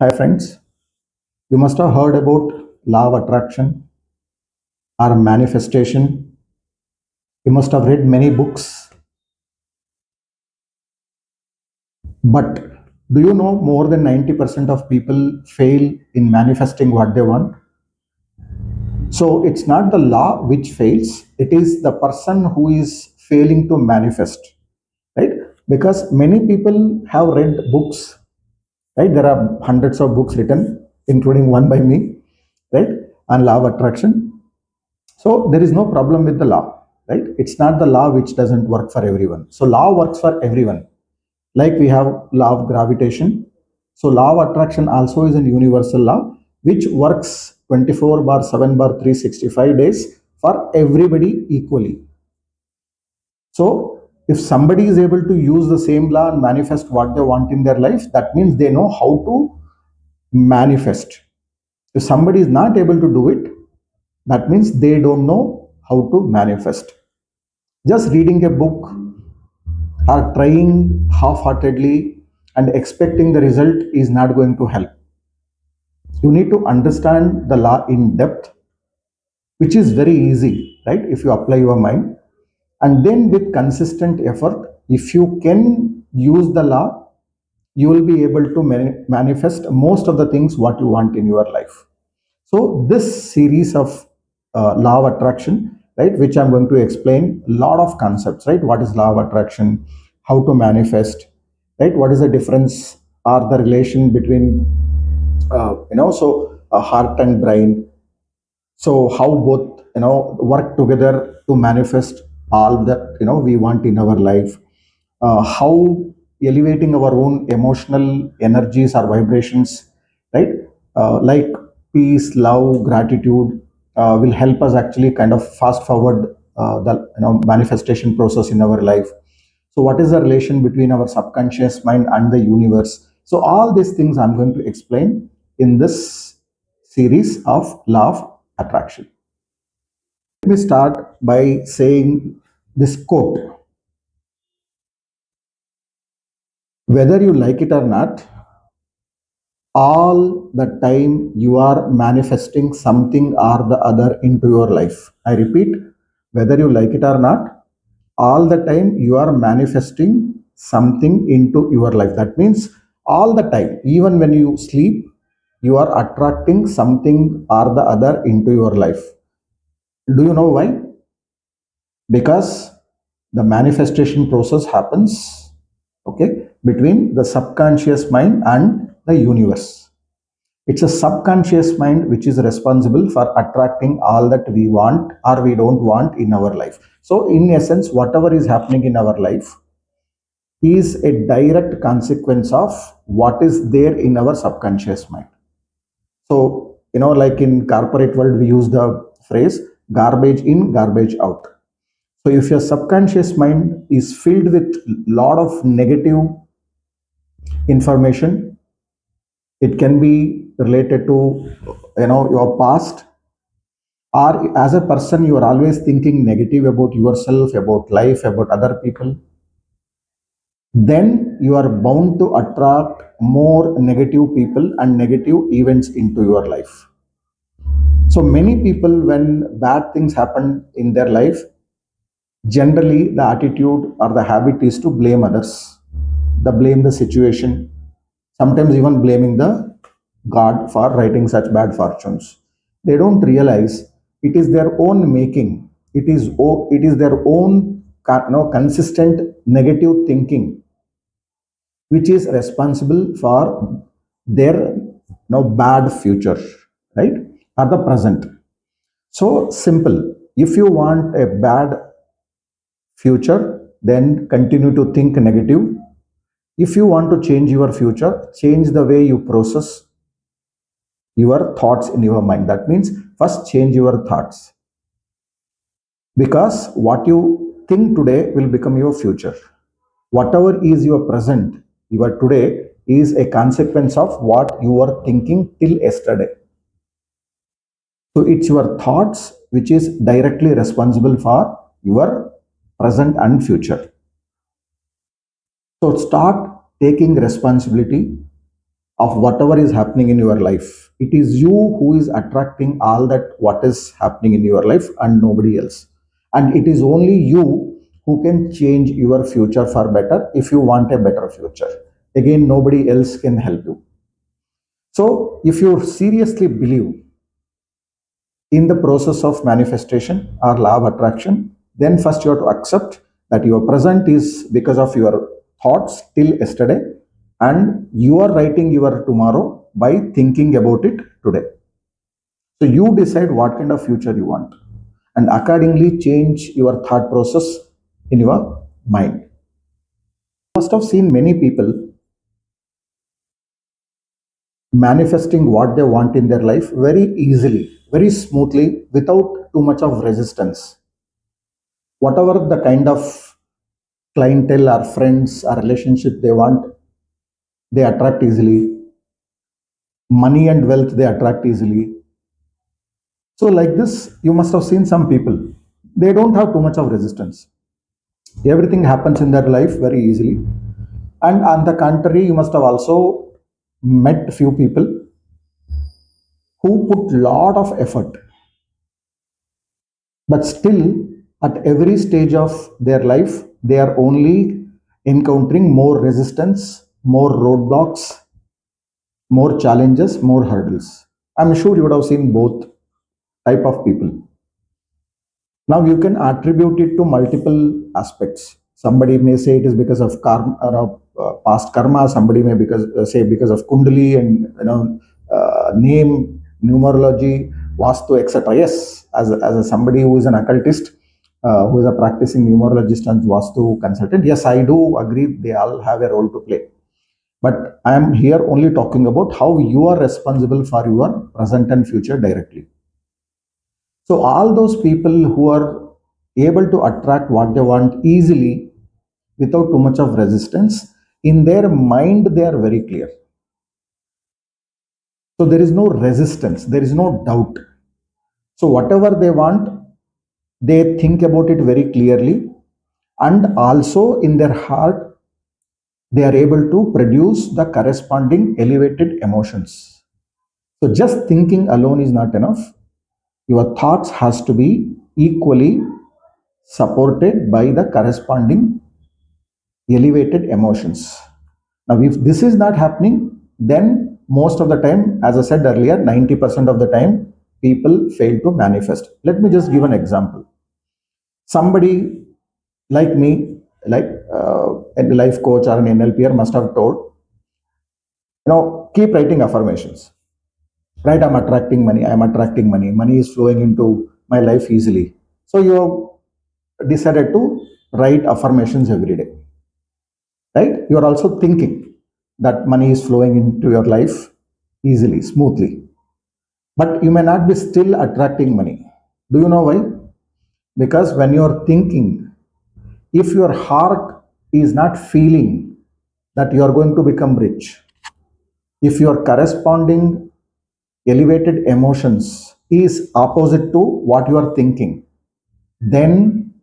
Hi friends, you must have heard about law of attraction or manifestation. You must have read many books. But do you know more than 90% of people fail in manifesting what they want? So it's not the law which fails, it is the person who is failing to manifest, right? Because many people have read books, right? There are hundreds of books written, including one by me, right? On law of attraction. So there is no problem with the law, right? It's not the law which doesn't work for everyone. So law works for everyone. Like we have law of gravitation. So law of attraction also is a universal law which works 24 bar 7 bar 365 days for everybody equally. So if somebody is able to use the same law and manifest what they want in their life, that means they know how to manifest. If somebody is not able to do it, that means they don't know how to manifest. Just reading a book or trying half-heartedly and expecting the result is not going to help. You need to understand the law in depth, which is very easy, right? If you apply your mind. And then with consistent effort, if you can use the law, you will be able to manifest most of the things what you want in your life. So this series of law of attraction, right, which I'm going to explain a lot of concepts, right? What is law of attraction? How to manifest, right? What is the difference or the relation between, so heart and brain? So how both, work together to manifest all that, we want in our life. How elevating our own emotional energies or vibrations, right? Like peace, love, gratitude will help us actually kind of fast forward the manifestation process in our life. So what is the relation between our subconscious mind and the universe? So all these things I'm going to explain in this series of law of attraction. Let me start by saying this quote: whether you like it or not, all the time you are manifesting something or the other into your life. I repeat, whether you like it or not, all the time you are manifesting something into your life. That means all the time, even when you sleep, you are attracting something or the other into your life. Do you know why? Because the manifestation process happens, okay, between the subconscious mind and the universe. It's a subconscious mind which is responsible for attracting all that we want or we don't want in our life. So, in essence, whatever is happening in our life is a direct consequence of what is there in our subconscious mind. So, like in corporate world, we use the phrase garbage in, garbage out. So, if your subconscious mind is filled with lot of negative information, it can be related to your past, or as a person you are always thinking negative about yourself, about life, about other people, then you are bound to attract more negative people and negative events into your life. So many people, when bad things happen in their life, generally the attitude or the habit is to blame others, the blame the situation, sometimes even blaming the god for writing such bad fortunes. They don't realize it is their own making. It is their own consistent negative thinking which is responsible for their bad future, right, or the present. So simple. If you want a bad future, then continue to think negative. If you want to change your future, change the way you process your thoughts in your mind. That means first change your thoughts, because what you think today will become your future. Whatever is your present, your today is a consequence of what you were thinking till yesterday. So it's your thoughts which is directly responsible for your present and future. So start taking responsibility of whatever is happening in your life. It is you who is attracting all that what is happening in your life and nobody else. And it is only you who can change your future for better if you want a better future. Again, nobody else can help you. So, if you seriously believe in the process of manifestation or law of attraction, then first you have to accept that your present is because of your thoughts till yesterday, and you are writing your tomorrow by thinking about it today. So you decide what kind of future you want and accordingly change your thought process in your mind. You must have seen many people manifesting what they want in their life very easily, very smoothly, without too much of resistance. Whatever the kind of clientele or friends or relationship they want, they attract easily. Money and wealth, they attract easily. So, like this, you must have seen some people, they don't have too much of resistance. Everything happens in their life very easily. And on the contrary, you must have also met few people who put lot of effort, but still at every stage of their life, they are only encountering more resistance, more roadblocks, more challenges, more hurdles. I'm sure you would have seen both type of people. Now you can attribute it to multiple aspects. Somebody may say it is because of karma, past karma. Somebody may say because of kundali and name, numerology, vastu, etc. Yes, as somebody who is an occultist, who is a practicing numerologist and vastu consultant, yes, I do agree they all have a role to play. But I am here only talking about how you are responsible for your present and future directly. So all those people who are able to attract what they want easily without too much of resistance, in their mind they are very clear. So there is no resistance, there is no doubt. So whatever they want, they think about it very clearly, and also in their heart they are able to produce the corresponding elevated emotions. So just thinking alone is not enough. Your thoughts has to be equally supported by the corresponding elevated emotions. Now, if this is not happening, then most of the time, as I said earlier, 90% of the time, people fail to manifest. Let me just give an example. Somebody like me, like a life coach or an NLPer must have told, keep writing affirmations. Right? I'm attracting money. I'm attracting money. Money is flowing into my life easily. So you decided to write affirmations every day, right? You are also thinking that money is flowing into your life easily, smoothly, but you may not be still attracting money. Do you know why? Because when you are thinking, if your heart is not feeling that you are going to become rich, if your corresponding elevated emotions is opposite to what you are thinking, then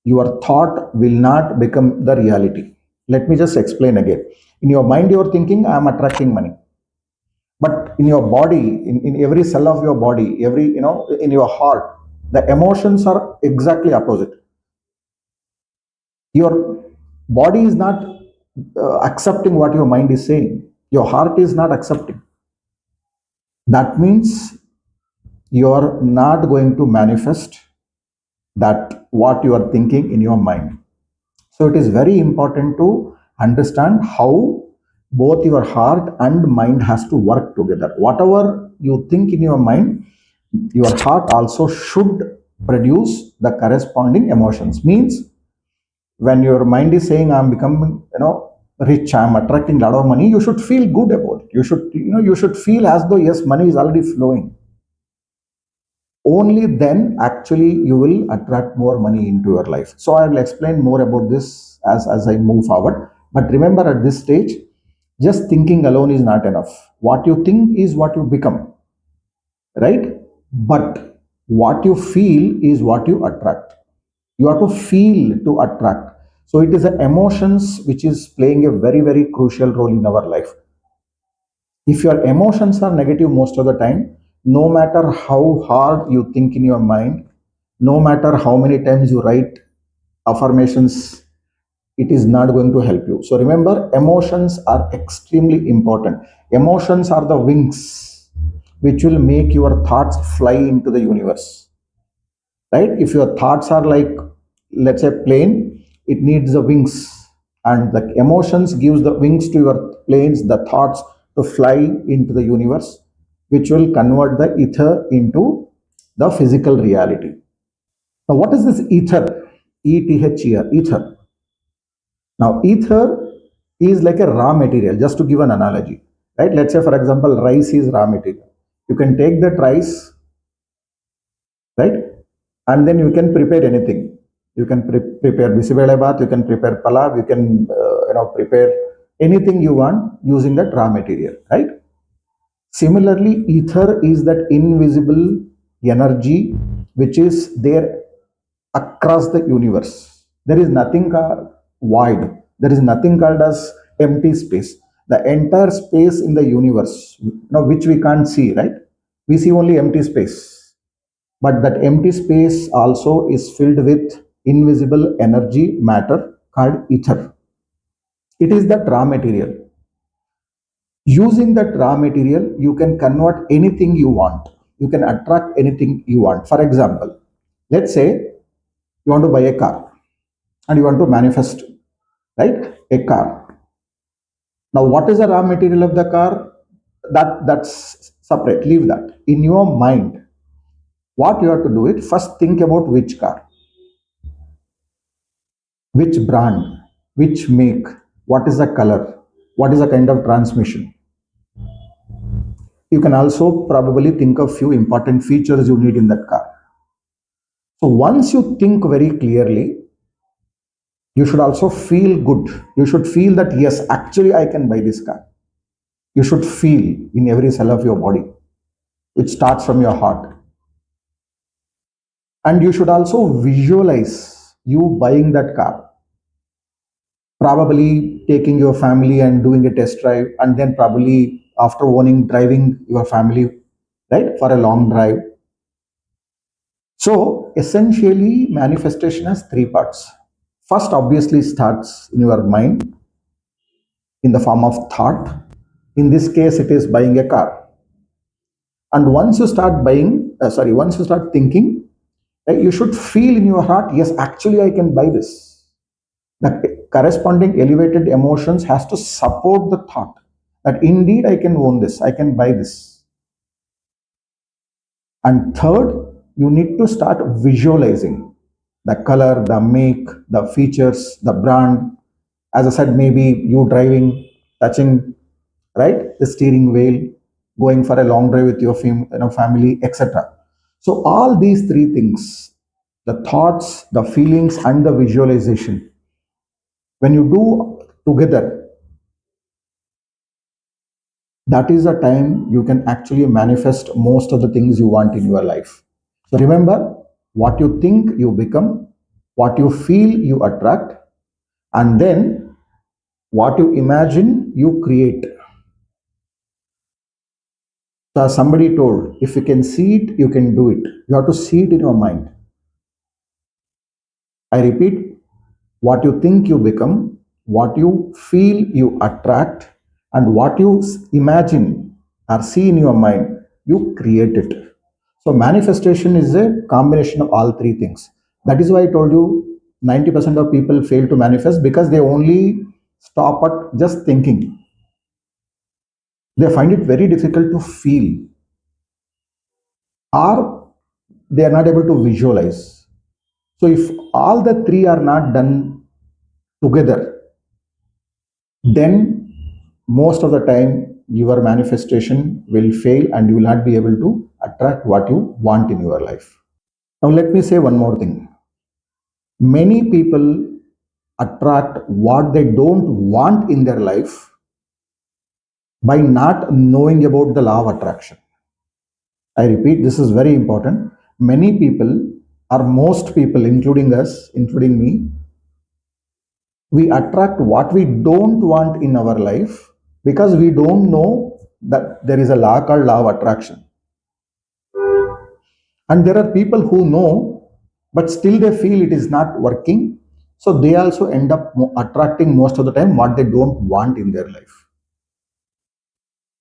your thought will not become the reality. Let me just explain again. In your mind, you are thinking, I am attracting money. But in your body, in every cell of your body, in your heart, the emotions are exactly opposite. Your body is not accepting what your mind is saying. Your heart is not accepting. That means you are not going to manifest that what you are thinking in your mind. So it is very important to understand how both your heart and mind has to work together. Whatever you think in your mind, your heart also should produce the corresponding emotions. Means when your mind is saying I'm becoming, rich, I'm attracting a lot of money, you should feel good about it. You should feel as though yes, money is already flowing. Only then actually you will attract more money into your life. So I will explain more about this as I move forward. But remember, at this stage, just thinking alone is not enough. What you think is what you become, right? But what you feel is what you attract. You have to feel to attract. So it is the emotions which is playing a very very crucial role in our life. If your emotions are negative most of the time, no matter how hard you think in your mind, no matter how many times you write affirmations, it is not going to help you. So remember, emotions are extremely important. Emotions are the wings which will make your thoughts fly into the universe, right? If your thoughts are like, let's say, plane, it needs the wings, and the emotions gives the wings to your planes, the thoughts, to fly into the universe, which will convert the ether into the physical reality. Now what is this ether? Ether. Now ether is like a raw material. Just to give an analogy, right? Let's say, for example, rice is raw material. You can take that rice, right? And then you can prepare anything. You can prepare bisibele bath, you can prepare palav, you can prepare anything you want using that raw material, right? Similarly, ether is that invisible energy which is there across the universe. There is nothing called void, there is nothing called as empty space. The entire space in the universe, which we can't see, right? We see only empty space, but that empty space also is filled with invisible energy matter called ether. It is that raw material. Using that raw material, you can convert anything you want. You can attract anything you want. For example, let's say you want to buy a car and you want to manifest, right? A car. Now, what is the raw material of the car? That's separate. Leave that. In your mind, what you have to do it first, think about which car, which brand, which make, what is the color, what is the kind of transmission. You can also probably think of few important features you need in that car. So once you think very clearly, you should also feel good. You should feel that yes, actually I can buy this car. You should feel in every cell of your body, which starts from your heart. And you should also visualize you buying that car, probably taking your family and doing a test drive, and then probably after owning, driving your family, right, for a long drive. So essentially, manifestation has three parts. First, obviously, starts in your mind in the form of thought. In this case, it is buying a car. And once you start once you start thinking, right, you should feel in your heart, yes, actually, I can buy this. The corresponding elevated emotions has to support the thought that indeed I can own this, I can buy this. And third, you need to start visualizing the color, the make, the features, the brand. As I said, maybe you driving, touching, right, the steering wheel, going for a long drive with your family, etc. So all these three things, the thoughts, the feelings, and the visualization, when you do together, that is the time you can actually manifest most of the things you want in your life. So remember, what you think you become, what you feel you attract, and then what you imagine you create. So as somebody told, if you can see it, you can do it. You have to see it in your mind. I repeat, what you think you become, what you feel you attract, and what you imagine or see in your mind, you create it. So manifestation is a combination of all three things. That is why I told you 90% of people fail to manifest because they only stop at just thinking. They find it very difficult to feel, or they are not able to visualize. So if all the three are not done together, then most of the time your manifestation will fail and you will not be able to attract what you want in your life. Now let me say one more thing. Many people attract what they don't want in their life by not knowing about the law of attraction. I repeat, this is very important. Many people, or most people, including us, including me, we attract what we don't want in our life because we don't know that there is a law called law of attraction. And there are people who know, but still they feel it is not working. So they also end up attracting most of the time what they don't want in their life.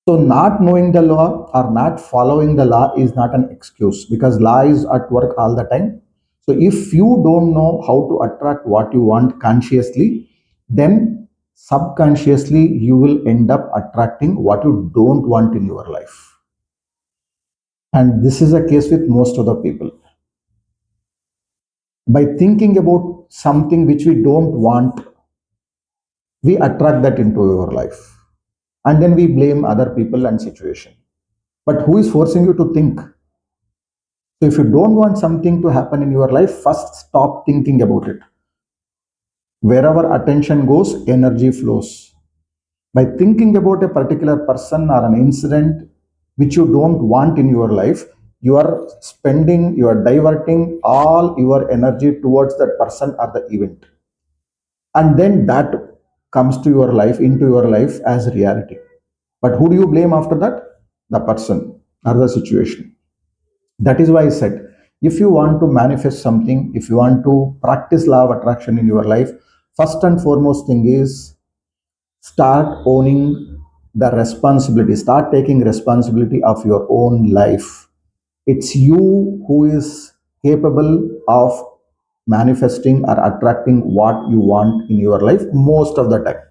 So not knowing the law or not following the law is not an excuse, because law is at work all the time. So if you don't know how to attract what you want consciously, then subconsciously you will end up attracting what you don't want in your life. And this is a case with most of the people. By thinking about something which we don't want, we attract that into our life. And then we blame other people and situation. But who is forcing you to think? So if you don't want something to happen in your life, first stop thinking about it. Wherever attention goes, energy flows. By thinking about a particular person or an incident which you don't want in your life, you are diverting all your energy towards that person or the event. And then that comes to your life, into your life as reality. But who do you blame after that? The person or the situation. That is why I said, if you want to manifest something, if you want to practice law of attraction in your life, first and foremost thing is start owning the responsibility, start taking responsibility of your own life. It's you who is capable of manifesting or attracting what you want in your life most of the time.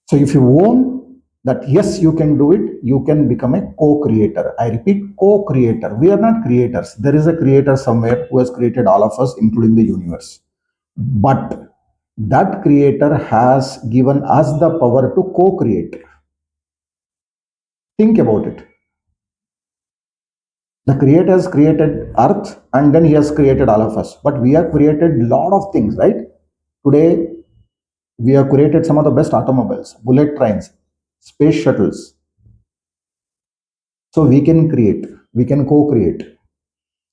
So if you own that, yes, you can do it, you can become a co-creator. I repeat, co-creator. We are not creators. There is a creator somewhere who has created all of us, including the universe. But that creator has given us the power to co-create. Think about it. The creator has created earth and then he has created all of us. But we have created a lot of things, right? Today, we have created some of the best automobiles, bullet trains, space shuttles. So we can create, we can co-create.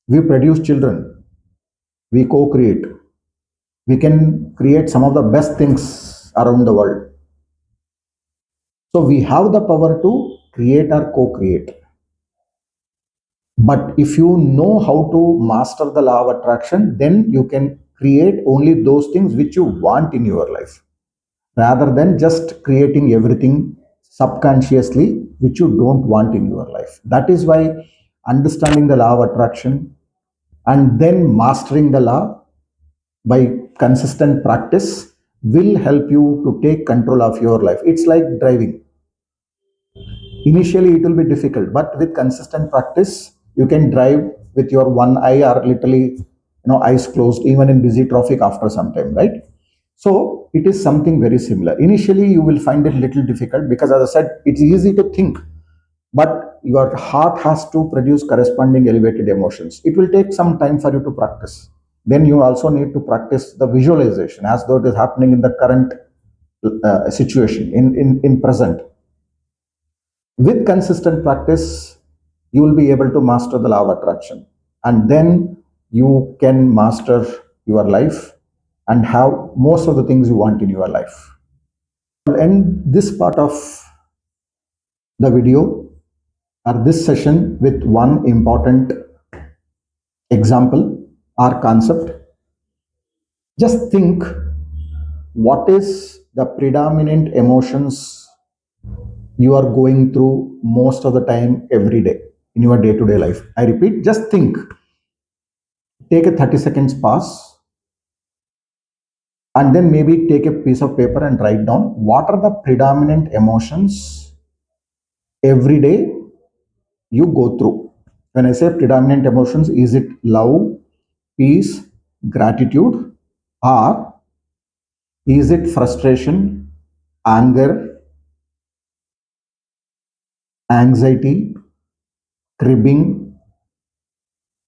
We produce children, we co-create. We can create some of the best things around the world. So we have the power to create or co-create. But if you know how to master the law of attraction, then you can create only those things which you want in your life, rather than just creating everything subconsciously which you don't want in your life. That is why understanding the law of attraction and then mastering the law by consistent practice will help you to take control of your life. It's like driving. Initially, it will be difficult, but with consistent practice, you can drive with your one eye or literally, eyes closed, even in busy traffic after some time, right? So it is something very similar. Initially, you will find it little difficult because, as I said, it's easy to think, but your heart has to produce corresponding elevated emotions. It will take some time for you to practice. Then you also need to practice the visualization as though it is happening in the current situation, in present. With consistent practice, you will be able to master the law of attraction, and then you can master your life and have most of the things you want in your life. I'll end this part of the video or this session with one important example or concept. Just think, what is the predominant emotions you are going through most of the time every day in your day to day life? I repeat, just think. Take a 30 seconds pause and then maybe take a piece of paper and write down what are the predominant emotions every day you go through. When I say predominant emotions, is it love, peace, gratitude, or is it frustration, anger, anxiety, cribbing,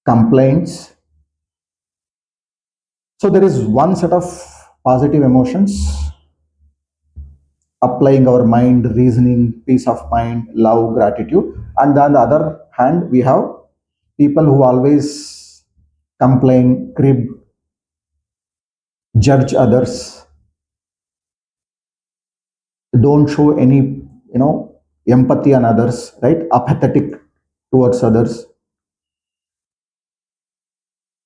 complaints? So there is one set of positive emotions, applying our mind, reasoning, peace of mind, love, gratitude. And on the other hand, we have people who always complain, crib, judge others, don't show any, empathy on others, right? Apathetic towards others.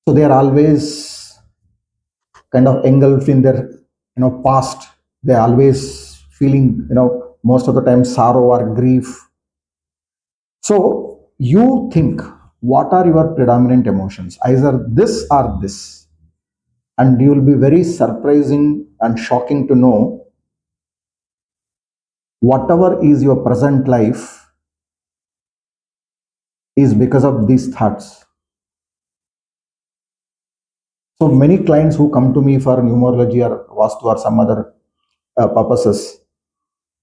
So they are always kind of engulfed in their, past. They're always feeling, most of the time sorrow or grief. So you think, what are your predominant emotions? Either this or this. And you will be very surprising and shocking to know whatever is your present life is because of these thoughts. So many clients who come to me for numerology or vastu or some other purposes.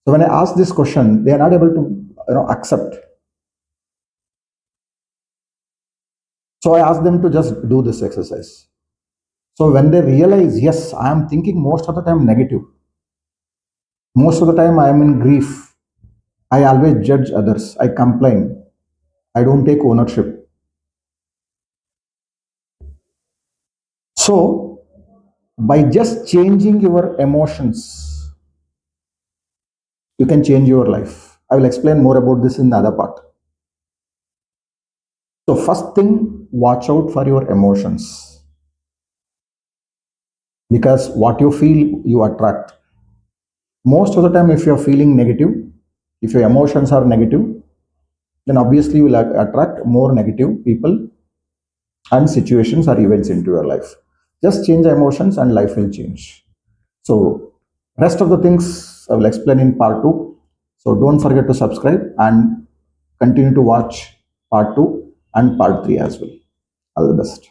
So when I ask this question, they are not able to, accept. So I ask them to just do this exercise. So when they realize, yes, I am thinking most of the time negative. Most of the time I am in grief. I always judge others. I complain. I don't take ownership. So by just changing your emotions, you can change your life. I will explain more about this in the other part. So first thing, watch out for your emotions, because what you feel, you attract. Most of the time, if you're feeling negative, if your emotions are negative, then obviously you will attract more negative people and situations or events into your life. Just change the emotions and life will change. So rest of the things I will explain in part 2. So don't forget to subscribe and continue to watch part 2 and part 3 as well. All the best.